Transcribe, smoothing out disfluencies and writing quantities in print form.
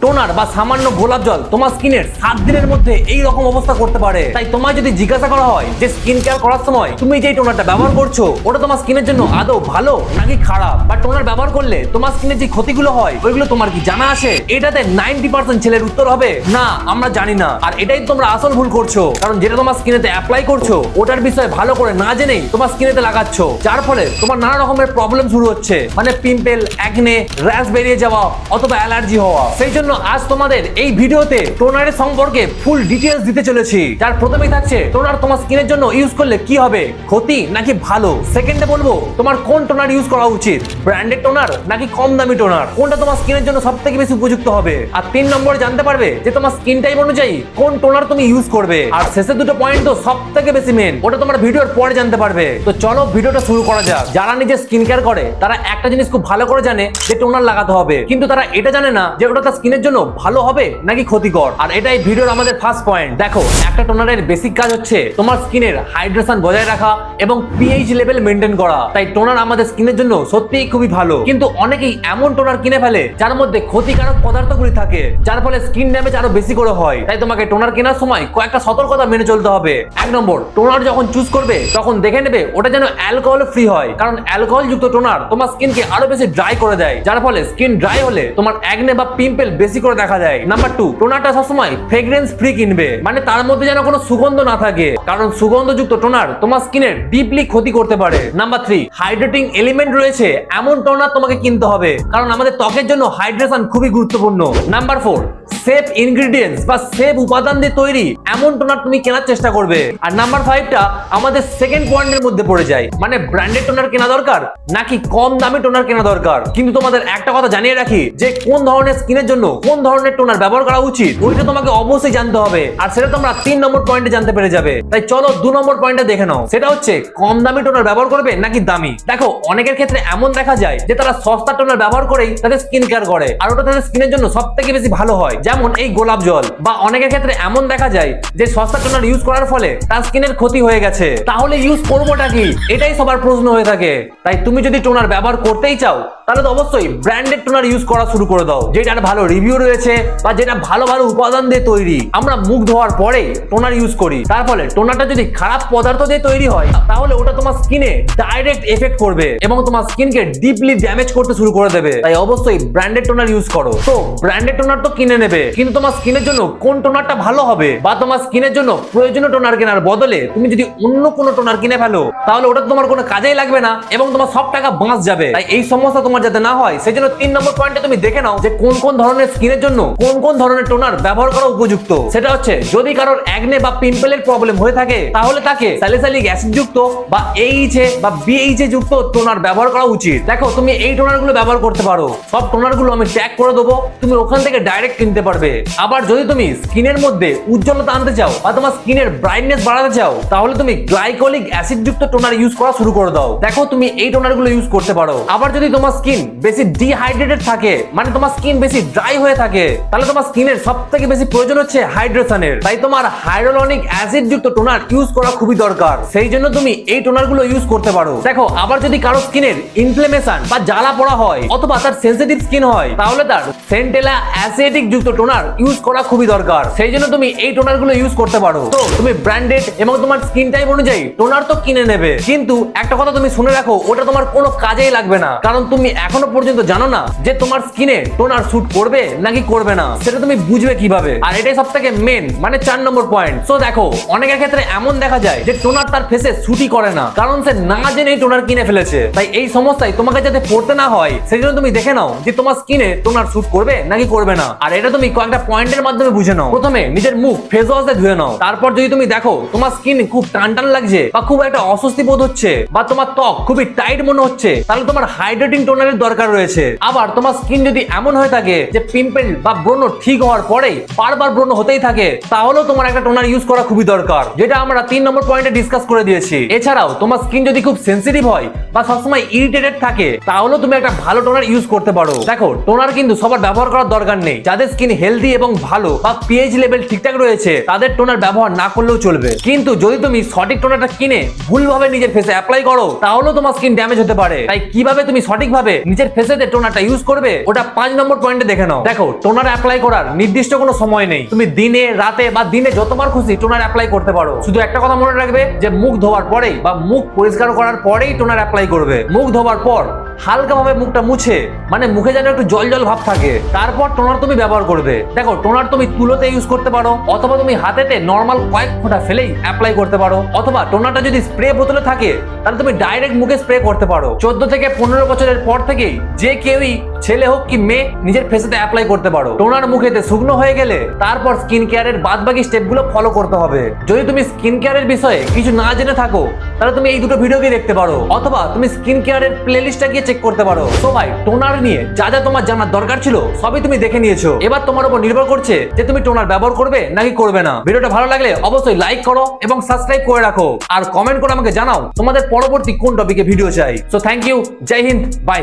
Toner বা সামান্য গোলাপ জল তোমার স্কিনের 7 দিনের মধ্যে এই রকম অবস্থা করতে পারে। তাই তোমায় যদি জিজ্ঞাসা করা হয় যে স্কিন কেয়ার করার সময় তুমি যে টোনারটা ব্যবহার করছো ওটা তোমার স্কিনের জন্য আদৌ ভালো নাকি খারাপ, বা টোনার ব্যবহার করলে তোমার স্কিনের যে ক্ষতিগুলো হয় ওইগুলো তোমার কি জানা আছে? এটাতে 90% ছেলের উত্তর হবে না, আমরা জানি না। আর এটাই তোমরা আসল ভুল করছো, কারণ যেটা তোমার স্কিনেতে অ্যাপ্লাই করছো ওটার বিষয়ে ভালো করে না জেনেই তোমার স্কিনেতে লাগাচ্ছ, যার ফলে তোমার নানা রকমের প্রবলেম শুরু হচ্ছে, মানে পিম্পল, অ্যাকনে, র্যাশ বেরিয়ে যাওয়া অথবা অ্যালার্জি হওয়া। সেই জন্য আজ তোমাদের এই ভিডিওতে টোনারের সম্পর্কে ফুল ডিটেইলস দিতে চলেছি। যার প্রথমেই থাকছে টোনার তোমার স্কিনের জন্য ইউজ করলে কি হবে, ক্ষতি নাকি ভালো। সেকেন্ডে বলবো তোমার কোন টোনার ইউজ করা উচিত, ব্র্যান্ডেড টোনার নাকি কম দামি টোনার, কোনটা তোমার স্কিনের জন্য সবথেকে বেশি উপযুক্ত হবে। আর 3 নম্বরে জানতে পারবে যে তোমার স্কিন টাইপ অনুযায়ী কোন টোনার তুমি ইউজ করবে। আর শেষে দুটো পয়েন্ট তো সবথেকে বেশি মেন, ওটা তোমার ভিডিওর পরে জানতে পারবে। তো চলো ভিডিওটা শুরু করা যাক। যারা নিজে স্কিন কেয়ার করে তারা একটা জিনিস খুব ভালো করে জানে যে টোনার লাগাতে হবে, কিন্তু তারা এটা জানে না যে ওটা তার স্কিনের জন্য ভালো হবে নাকি ক্ষতিকর। আর এটাই ভিডিওর আমাদের ফার্স্ট পয়েন্ট। দেখো, একটা টোনারের বেসিক কাজ হচ্ছে তোমার স্কিনের হাইড্রেশন বজায় রাখা এবং পিএইচ লেভেল মেইনটেইন করা। তাই টোনার আমাদের স্কিনের জন্য সত্যিই খুবই ভালো, কিন্তু অনেকেই এমন টোনার কিনে ফেলে যার মধ্যে ক্ষতিকারক পদার্থগুলি থাকে, যার ফলে স্কিন ড্যামেজ আরো বেশি করে হয়। তাই তোমাকে টোনার কেনার সময় কয়েকটা সতর্কতা মেনে চলতে হবে। 1 নম্বর, টোনার যখন চুজ করবে তখন দেখে নেবে ওটা যেন অ্যালকোহল ফ্রি হয়, কারণ অ্যালকোহল যুক্ত টোনার তোমার স্কিনকে আরো বেশি ড্রাই করে দেয়, যার ফলে স্কিন ড্রাই হলে তোমার অ্যাকনে বা পিম্পল বেশি করে দেখা দেয়। নাম্বার 2, টোনারটা সবসময় ফ্রেগ্রেন্স ফ্রি কিনবে, মানে তার মধ্যে যেন কোনো সুগন্ধ না থাকে, কারণ সুগন্ধযুক্ত টোনার তোমার স্কিনের ডিপলি ক্ষতি করতে পারে। নাম্বার 3, হাইড্রেটিং এলিমেন্ট রয়েছে এমন টোনার তোমাকে কিনতে হবে, কারণ আমাদের ত্বকের জন্য হাইড্রেশন খুবই গুরুত্বপূর্ণ। নাম্বার 4, সেফ ইনগ্রেডিয়েন্টস বা সেফ উপাদান দিয়ে তৈরি এমন টোনার তুমি কেনার চেষ্টা করবে। আর নাম্বার 5টা আমাদের সেকেন্ড পয়েন্টের মধ্যে পড়ে যায়, মানে ব্র্যান্ডেড টোনার কেনা দরকার নাকি কম দামি টোনার কেনা দরকার। কিন্তু তোমাদের একটা কথা জানিয়ে রাখি যে কোন ধরনের স্কিনের জন্য কোন ধরনের টোনার ব্যবহার করা উচিত ওইটা তোমাকে অবশ্যই জানতে হবে, আর সেটা তোমরা 3 নম্বর পয়েন্টে জানতে পেরে যাবে। তাই চলো 2 নম্বর পয়েন্টে দেখে নাও, সেটা হচ্ছে কম দামি টোনার ব্যবহার করবে নাকি দামি। দেখো, অনেকের ক্ষেত্রে এমন দেখা যায় যে তারা সস্তা টোনার ব্যবহার করেই তাদের স্কিন কেয়ার করে, আর ওটা তাদের স্কিনের জন্য সবথেকে বেশি ভালো হয়, যেমন এই গোলাপ জল। বা অনেকের ক্ষেত্রে এমন দেখা যায় যে সস্তা টোনার ইউজ করার ফলে তার স্কিনের ক্ষতি হয়ে গেছে, তাহলে ইউজ করবোটা কি, এটাই সবার প্রশ্ন হয়ে থাকে। তাই তুমি যদি টোনার ব্যবহার করতেই চাও তাহলে তো অবশ্যই ব্র্যান্ডেড টোনার ইউজ করা শুরু করে দাও, যেটার ভালো রিভিউ রয়েছে বা যেটা ভালো ভালো উপাদান দিয়ে তৈরি। আমরা মুখ ধোয়ার পরে টোনার ইউজ করি, তার ফলে টোনারটা যদি খারাপ পদার্থ দিয়ে তৈরি হয় তাহলে ওটা তোমার স্কিনে ডাইরেক্ট এফেক্ট করবে এবং তোমার স্কিনকে ডিপলি ড্যামেজ করতে শুরু করে দেবে। তাই অবশ্যই ব্র্যান্ডেড টোনার ইউজ করো। তো ব্র্যান্ডেড টোনার তো কিনে নেবে, কিন্তু তোমার স্কিনের জন্য কোন টোনারটা ভালো হবে বা তোমার স্কিনের জন্য প্রয়োজনীয় টোনার কেনার বদলে তুমি যদি অন্য কোনো টোনার কিনে ফেলো তাহলে ওটা তোমার কোনো কাজেই লাগবে না এবং তোমার সব টাকা বাঁচ যাবে। তাই এই সমস্যা তোমার যাতে না হয় সেজন্য 3 নম্বর পয়েন্টে তুমি দেখে নাও যে কোন কোন ধরনের স্কিনের জন্য কোন কোন ধরনের টোনার ব্যবহার করা উপযুক্ত। সেটা হচ্ছে, যদি কারোর অ্যাকনে বা পিম্পলের প্রবলেম হয়ে থাকে তাহলে তাকে স্যালিসাইলিক অ্যাসিড যুক্ত বা এইচএ বা বিএইচএ যুক্ত টোনার ব্যবহার করা উচিত। দেখো, তুমি এই টোনারগুলো ব্যবহার করতে পারো, সব টোনারগুলো আমি ট্যাগ করে দেবো, তুমি ওখান থেকে ডাইরেক্ট কিনতে পারবে। আবার যদি তুমি স্কিনের মধ্যে উজ্জ্বলতা আনতে চাও বা তোমার স্কিনের ব্রাইটনেস বাড়াতে চাও তাহলে তুমি গ্লাইকোলিক অ্যাসিড যুক্ত টোনার ইউজ করা শুরু করে দাও। দেখো, তুমি এই টোনারগুলো ইউজ করতে পারো। আবার যদি তোমার স্কিন বেশি ডিহাইড্রেটেড থাকে, মানে তোমার স্কিন বেশি ড্রাই হয়ে থাকে, তাহলে তোমার স্কিনের সবথেকে বেশি প্রয়োজন হচ্ছে হাইড্রেশনের। তাই তোমার হাইড্রোলনিক অ্যাসিড যুক্ত টোনার ইউজ করা খুবই দরকার, সেই জন্য তুমি এই টোনারগুলো ইউজ করতে পারো। দেখো, আবার যদি কারো স্কিনের ইনফ্লেমেশন বা জ্বালা পোড়া হয় অথবা তার সেনসিটিভ স্কিন হয় তাহলে তার সেন্টেলা অ্যাসিডিক যুক্ত টোনার ইউজ করা খুবই দরকার, সেই জন্য তুমি এই টোনারগুলো ইউজ করতে পারো। তো তুমি ব্র্যান্ডেড এবং তোমার স্কিন টাইপ অনুযায়ী টোনার তো কিনে নেবে, কিন্তু একটা কথা তুমি শুনে রাখো, ওটা তোমার কোনো কাজেই লাগবে না, কারণ তুমি এখনো পর্যন্ত জানো না যে তোমার স্কিনে টোনার শুট করবে নাকি করবে না, সেটা তুমি বুঝবে কিভাবে। আর এটাই সবথেকে মেন, মানে 4 নম্বর পয়েন্ট। সো দেখো, অনেকের ক্ষেত্রে এমন দেখা যায় যে টোনার তার ফেসে শুটই করে না, কারণ সে না জেনে টোনার কিনে ফেলেছে। তাই এই সমস্যায় তোমাকে যাতে পড়তে না হয় সেই জন্য তুমি দেখে নাও যে তোমার স্কিনে টোনার শুট করবে নাকি করবে না। আর এটা তুমি কয়েকটা পয়েন্টের মাধ্যমে বুঝে নাও। প্রথমে নিজের মুখ ফেস ওয়াশ দিয়ে ধুয়ে নাও, তারপর যদি তুমি দেখো তোমার স্কিন খুব টান টান লাগছে বা খুব একটা অস্বস্তি বোধ হচ্ছে বা তোমার ত্বক খুবই টাইট মনে হচ্ছে তাহলে তোমার হাইড্রেটিং টোনারের দরকার রয়েছে। আবার তোমার স্কিন যদি এমন হয়ে থাকে যে পিম্পল বা ব্রণ ঠিক হওয়ার পরে বারবার ব্রণ হতেই থাকে তাহলেও তোমার একটা টোনার ইউজ করা খুবই দরকার, যেটা আমরা 3 নম্বর পয়েন্টে ডিসকাস করে দিয়েছি। এছাড়াও তোমার স্কিন যদি খুব সেনসিটিভ হয় বা সবসময় ইরিটেটেড থাকে তাহলেও তুমি একটা ভালো টোনার ইউজ করতে পারো। দেখো, টোনার কিন্তু সবার ব্যবহার করার দরকার নেই, যাদের স্কিন হেলদি এবং ভালো বা পিএইচ লেভেল ঠিকঠাক রয়েছে তাদের টোনার ব্যবহার না করলেও চলবে। কিন্তু যদি তুমি সঠিক টোনারটা কিনে ভুলভাবে নিজের ফেসে অ্যাপ্লাই করো তাহলে তোমার স্কিন ড্যামেজ হতে পারে। তাই কিভাবে তুমি সঠিকভাবে নিজের ফেসেতে টোনারটা ইউজ করবে ওটা 5 নম্বর পয়েন্টে দেখে নাও। দেখো, টোনার অ্যাপ্লাই করার নির্দিষ্ট কোনো সময় নেই। তুমি দিনে রাতে বা দিনে যতবার খুশি টোনার অ্যাপ্লাই করতে পারো। শুধু একটা কথা মনে রাখবে যে মুখ ধোয়ার পরেই বা মুখ পরিষ্কার করার পরেই টোনার অ্যাপ্লাই করবে। মুখ ধোয়ার পর হালকাভাবে মুখটা মুছে, মানে মুখে যেন একটু জল জল ভাব থাকে, তারপর টোনার তুমি ব্যবহার করবে। দেখো, টোনার তুমি তুলোতে ইউজ করতে পারো, অথবা তুমি হাতেতে নর্মাল কয়েক ফোঁটা ফেলেই অ্যাপ্লাই করতে পারো, অথবা টোনারটা যদি স্প্রে বোতলে থাকে তাহলে তুমি ডাইরেক্ট মুখে স্প্রে করতে পারো। 14 থেকে 15 বছরের পর থেকেই যে কেউই, ছেলে হোক কি মেয়ে, নিজের ফেসেতে অ্যাপ্লাই করতে পারো। টোনার মুখেতে শুকনো হয়ে গেলে তারপর স্কিন কেয়ারের বাদবাকি স্টেপগুলো ফলো করতে হবে। যদি তুমি স্কিন কেয়ারের বিষয়ে কিছু না জেনে থাকো তাহলে তুমি এই দুটো ভিডিওকে দেখতে পারো, অথবা তুমি স্কিন কেয়ারের প্লেলিস্টটা গিয়ে চেক করতে পারো। তো ভাই, টোনার নিয়ে যা যা তোমার জানার দরকার ছিল সবই তুমি দেখে নিয়েছো। এবার তোমার উপর নির্ভর করছে যে তুমি টোনার ব্যবহার করবে নাকি করবে না। ভিডিওটা ভালো লাগলে অবশ্যই লাইক করো এবং সাবস্ক্রাইব করে রাখো, আর কমেন্ট করে আমাকে জানাও তোমাদের পরবর্তী কোন টপিকে ভিডিও চাই। সো থ্যাংক ইউ, জয় হিন্দ, বাই।